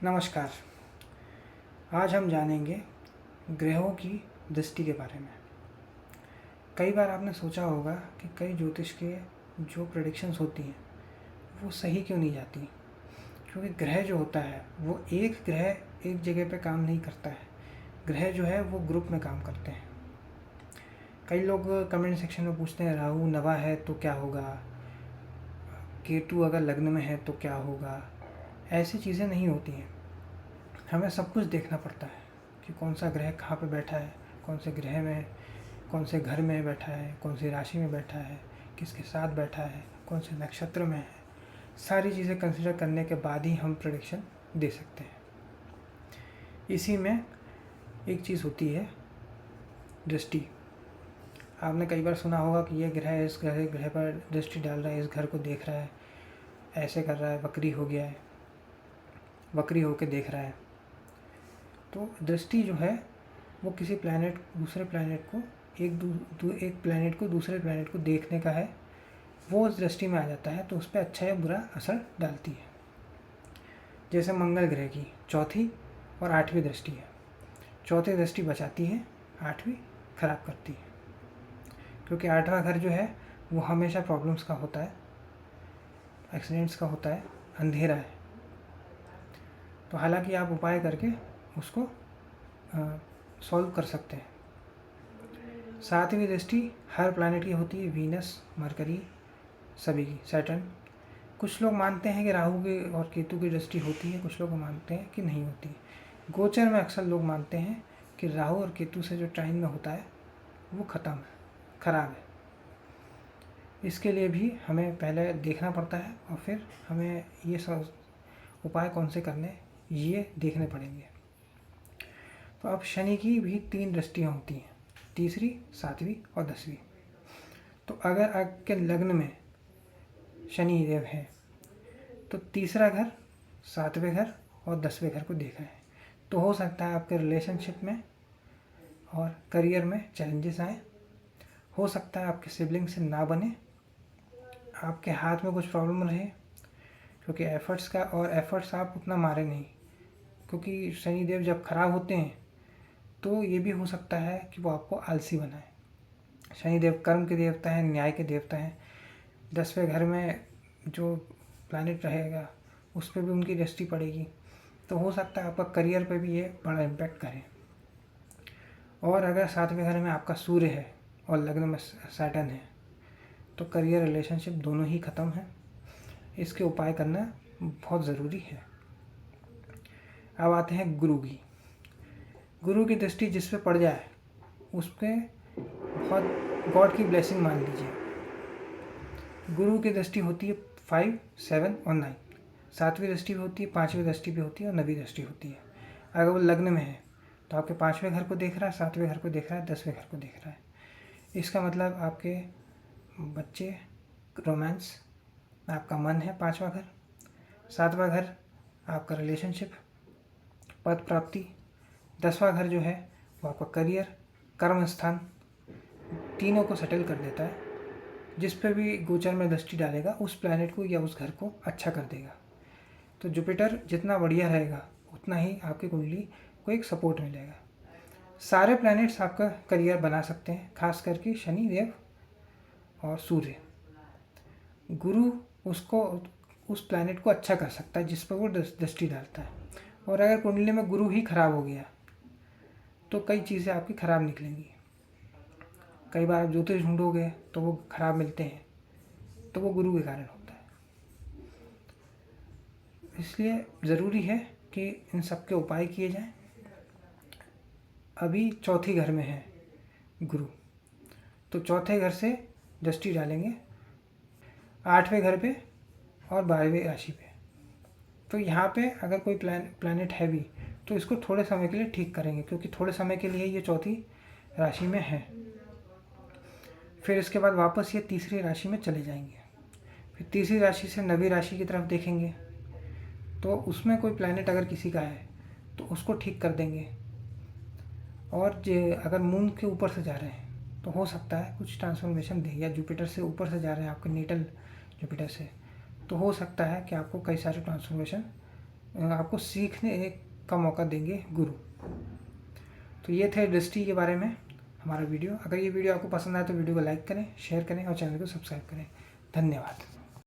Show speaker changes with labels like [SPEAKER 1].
[SPEAKER 1] नमस्कार। आज हम जानेंगे ग्रहों की दृष्टि के बारे में। कई बार आपने सोचा होगा कि कई ज्योतिष के जो प्रेडिक्शंस होती हैं वो सही क्यों नहीं जाती, क्योंकि ग्रह जो होता है वो एक ग्रह एक जगह पे काम नहीं करता है। ग्रह जो है वो ग्रुप में काम करते हैं। कई लोग कमेंट सेक्शन में पूछते हैं राहु नवा है तो क्या होगा, केतु अगर लग्न में है तो क्या होगा। ऐसी चीज़ें नहीं होती हैं। हमें सब कुछ देखना पड़ता है कि कौन सा ग्रह कहाँ पे बैठा है, कौन से ग्रह में, कौन से घर में बैठा है, कौन सी राशि में बैठा है, किसके साथ बैठा है, कौन से नक्षत्र में है। सारी चीज़ें कंसिडर करने के बाद ही हम प्रेडिक्शन दे सकते हैं। इसी में एक चीज़ होती है दृष्टि। आपने कई बार सुना होगा कि ये ग्रह इस ग्रह पर दृष्टि डाल रहा है, इस घर को देख रहा है, ऐसे कर रहा है, वक्री हो गया है, वक्री होकर देख रहा है। तो दृष्टि जो है वो किसी प्लैनेट दूसरे प्लैनेट को एक प्लैनेट को दूसरे प्लैनेट को देखने का है, वो उस दृष्टि में आ जाता है तो उस पर अच्छा या बुरा असर डालती है। जैसे मंगल ग्रह की चौथी और आठवीं दृष्टि है। चौथी दृष्टि बचाती है, आठवीं खराब करती है, क्योंकि आठवां घर जो है वो हमेशा प्रॉब्लम्स का होता है, एक्सीडेंट्स का होता है, अंधेरा है। तो हालांकि आप उपाय करके उसको सॉल्व कर सकते हैं। सातवीं दृष्टि हर प्लैनेट की होती है, वीनस, मरकरी, सभी की, सैटर्न। कुछ लोग मानते हैं कि राहु की और केतु की दृष्टि होती है, कुछ लोग मानते हैं कि नहीं होती। गोचर में अक्सर लोग मानते हैं कि राहु और केतु से जो टाइम में होता है वो ख़त्म है, ख़राब है। इसके लिए भी हमें पहले देखना पड़ता है और फिर हमें ये सब उपाय कौन से करने ये देखने पड़ेंगे। तो अब शनि की भी 3 दृष्टियाँ होती हैं, तीसरी, 7वीं और 10वीं। तो अगर आपके लग्न में शनि देव है तो तीसरा घर, 7वें घर और 10वें घर को देखा है तो हो सकता है आपके रिलेशनशिप में और करियर में चैलेंजेस आए। हो सकता है आपके सिबलिंग से ना बने, आपके हाथ में कुछ प्रॉब्लम रहे, क्योंकि एफर्ट्स आप उतना मारे नहीं। क्योंकि शनिदेव जब खराब होते हैं तो ये भी हो सकता है कि वो आपको आलसी बनाए। शनिदेव कर्म के देवता हैं, न्याय के देवता हैं। 10वें घर में जो प्लैनेट रहेगा उस पर भी उनकी दृष्टि पड़ेगी, तो हो सकता है आपका करियर पे भी ये बड़ा इम्पैक्ट करे। और अगर 7वें घर में आपका सूर्य है और लग्न में सैटर्न है तो करियर, रिलेशनशिप दोनों ही ख़त्म है। इसके उपाय करना बहुत ज़रूरी है। अब आते हैं गुरु की। गुरु की दृष्टि जिस पे पड़ जाए उस पर बहुत गॉड की ब्लेसिंग मान लीजिए। गुरु की दृष्टि होती है 5, 7 और 9। 7वीं दृष्टि भी होती है, 5वीं दृष्टि भी होती है और 9वीं दृष्टि होती है। अगर वो लग्न में है तो आपके 5वें घर को देख रहा है, 7वें घर को देख रहा है, 10वें घर को देख रहा है। इसका मतलब आपके बच्चे, रोमांस, आपका मन है 5वां घर। 7वां घर आपका रिलेशनशिप, पद प्राप्ति। 10वां घर जो है वो आपका करियर, कर्म स्थान, तीनों को सेटल कर देता है। जिस पे भी गोचर में दृष्टि डालेगा उस प्लैनेट को या उस घर को अच्छा कर देगा। तो जुपिटर जितना बढ़िया रहेगा उतना ही आपकी कुंडली को एक सपोर्ट मिलेगा। सारे प्लैनेट्स आपका करियर बना सकते हैं, खास करके शनि देव और सूर्य। गुरु उसको, उस प्लैनेट को अच्छा कर सकता है जिस पर वो दृष्टि डालता है। और अगर कुंडली में गुरु ही खराब हो गया तो कई चीज़ें आपकी खराब निकलेंगी। कई बार आप ज्योतिष ढूंढोगे तो वो खराब मिलते हैं, तो वो गुरु के कारण होता है। इसलिए ज़रूरी है कि इन सब के उपाय किए जाएं। अभी चौथी घर में है गुरु, तो चौथे घर से दृष्टि डालेंगे 8वें घर पे और 12वीं राशि पे। तो यहाँ पे अगर कोई प्लैनेट है भी तो इसको थोड़े समय के लिए ठीक करेंगे, क्योंकि थोड़े समय के लिए ये चौथी राशि में है। फिर इसके बाद वापस ये तीसरी राशि में चले जाएंगे। फिर तीसरी राशि से 9वीं राशि की तरफ देखेंगे तो उसमें कोई प्लैनेट अगर किसी का है तो उसको ठीक कर देंगे। और अगर मून के ऊपर से जा रहे हैं तो हो सकता है कुछ ट्रांसफॉर्मेशन दे, या जुपिटर से ऊपर से जा रहे हैं आपके नेटल जुपिटर से, तो हो सकता है कि आपको कई सारे ट्रांसफॉर्मेशन आपको सीखने का मौका देंगे गुरु। तो ये थे दृष्टि के बारे में हमारा वीडियो। अगर ये वीडियो आपको पसंद आए तो वीडियो को लाइक करें, शेयर करें और चैनल को सब्सक्राइब करें। धन्यवाद।